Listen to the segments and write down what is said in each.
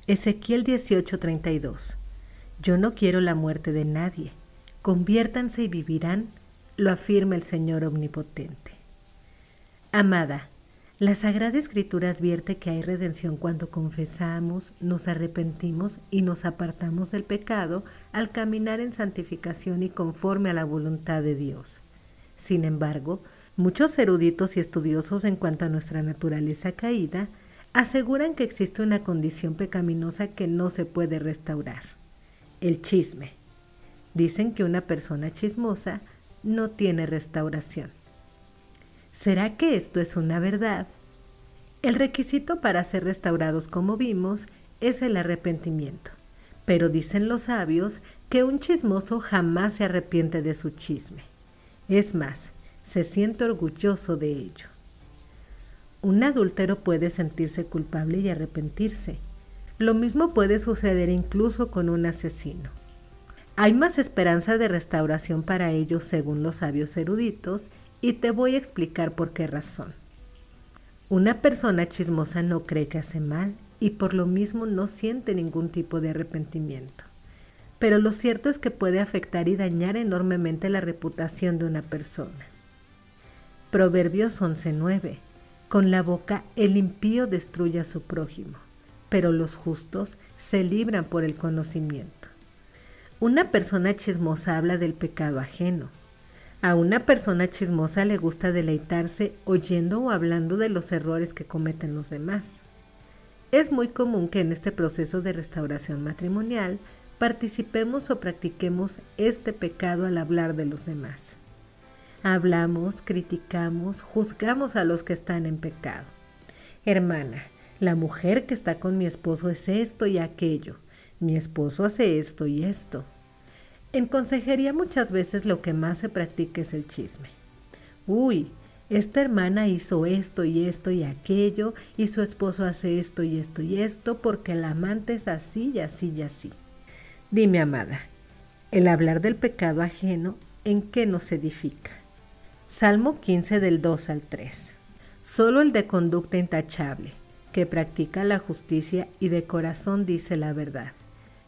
Ezequiel 18:32. Yo no quiero la muerte de nadie. Conviértanse y vivirán, lo afirma el Señor Omnipotente. Amada, la Sagrada Escritura advierte que hay redención cuando confesamos, nos arrepentimos y nos apartamos del pecado al caminar en santificación y conforme a la voluntad de Dios. Sin embargo, muchos eruditos y estudiosos en cuanto a nuestra naturaleza caída aseguran que existe una condición pecaminosa que no se puede restaurar: el chisme. Dicen que una persona chismosa no tiene restauración. ¿Será que esto es una verdad? El requisito para ser restaurados, como vimos, es el arrepentimiento. Pero dicen los sabios que un chismoso jamás se arrepiente de su chisme. Es más, se siente orgulloso de ello. Un adúltero puede sentirse culpable y arrepentirse. Lo mismo puede suceder incluso con un asesino. Hay más esperanza de restauración para ellos según los sabios eruditos, y te voy a explicar por qué razón. Una persona chismosa no cree que hace mal y por lo mismo no siente ningún tipo de arrepentimiento. Pero lo cierto es que puede afectar y dañar enormemente la reputación de una persona. Proverbios 11:9. Con la boca el impío destruye a su prójimo, pero los justos se libran por el conocimiento. Una persona chismosa habla del pecado ajeno. A una persona chismosa le gusta deleitarse oyendo o hablando de los errores que cometen los demás. Es muy común que en este proceso de restauración matrimonial participemos o practiquemos este pecado al hablar de los demás. Hablamos, criticamos, juzgamos a los que están en pecado. Hermana, la mujer que está con mi esposo es esto y aquello. Mi esposo hace esto y esto. En consejería muchas veces lo que más se practica es el chisme. Uy, esta hermana hizo esto y aquello y su esposo hace esto y esto porque el amante es así y así y así. Dime, amada, el hablar del pecado ajeno, ¿en qué nos edifica? Salmo 15 del 2 al 3. Solo el de conducta intachable, que practica la justicia y de corazón dice la verdad,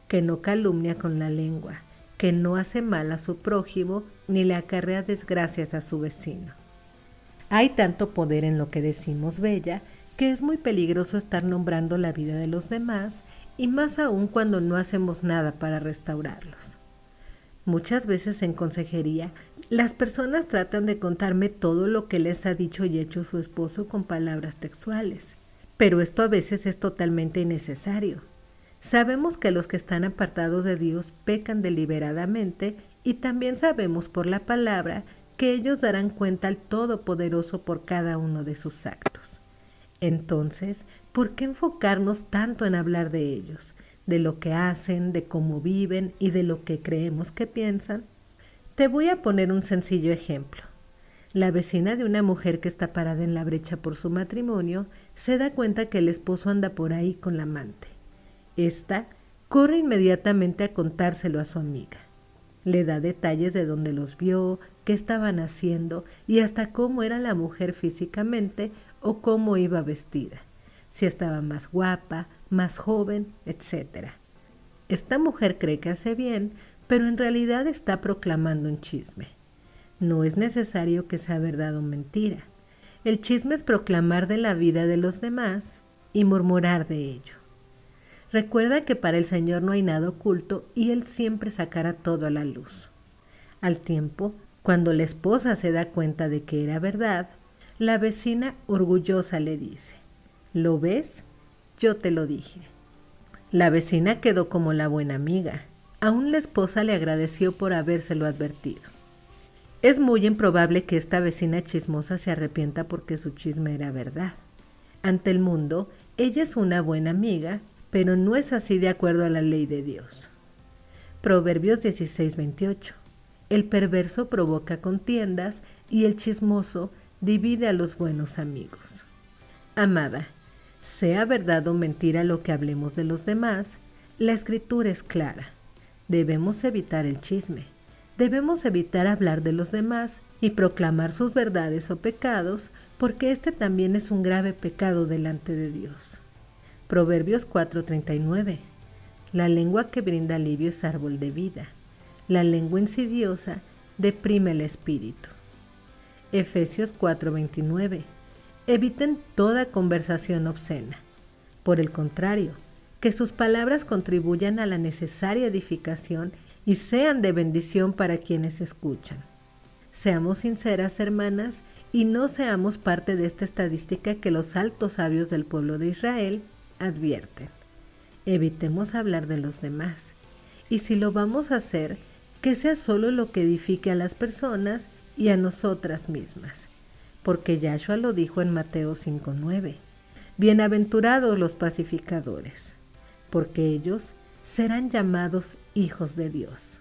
que no calumnia con la lengua, que no hace mal a su prójimo ni le acarrea desgracias a su vecino. Hay tanto poder en lo que decimos, bella, que es muy peligroso estar nombrando la vida de los demás y más aún cuando no hacemos nada para restaurarlos. Muchas veces en consejería, las personas tratan de contarme todo lo que les ha dicho y hecho su esposo con palabras textuales, pero esto a veces es totalmente innecesario. Sabemos que los que están apartados de Dios pecan deliberadamente y también sabemos por la palabra que ellos darán cuenta al Todopoderoso por cada uno de sus actos. Entonces, ¿por qué enfocarnos tanto en hablar de ellos, de lo que hacen, de cómo viven y de lo que creemos que piensan? Te voy a poner un sencillo ejemplo. La vecina de una mujer que está parada en la brecha por su matrimonio se da cuenta que el esposo anda por ahí con la amante. Esta corre inmediatamente a contárselo a su amiga. Le da detalles de dónde los vio, qué estaban haciendo y hasta cómo era la mujer físicamente o cómo iba vestida, si estaba más guapa, más joven, etc. Esta mujer cree que hace bien, pero en realidad está proclamando un chisme. No es necesario que sea verdad o mentira. El chisme es proclamar de la vida de los demás y murmurar de ello. Recuerda que para el Señor no hay nada oculto y Él siempre sacará todo a la luz. Al tiempo, cuando la esposa se da cuenta de que era verdad, la vecina orgullosa le dice: ¿lo ves? Yo te lo dije. La vecina quedó como la buena amiga. Aún la esposa le agradeció por habérselo advertido. Es muy improbable que esta vecina chismosa se arrepienta porque su chisme era verdad. Ante el mundo, ella es una buena amiga, pero no es así de acuerdo a la ley de Dios. Proverbios 16:28. El perverso provoca contiendas y el chismoso divide a los buenos amigos. Amada, sea verdad o mentira lo que hablemos de los demás, la Escritura es clara. Debemos evitar el chisme. Debemos evitar hablar de los demás y proclamar sus verdades o pecados, porque este también es un grave pecado delante de Dios. Proverbios 4:39. La lengua que brinda alivio es árbol de vida. La lengua insidiosa deprime el espíritu. Efesios 4:29. Eviten toda conversación obscena. Por el contrario, que sus palabras contribuyan a la necesaria edificación y sean de bendición para quienes escuchan. Seamos sinceras, hermanas, y no seamos parte de esta estadística que los altos sabios del pueblo de Israel advierten. Evitemos hablar de los demás, y si lo vamos a hacer, que sea solo lo que edifique a las personas y a nosotras mismas, porque Yahshua lo dijo en Mateo 5:9. Bienaventurados los pacificadores, porque ellos serán llamados hijos de Dios.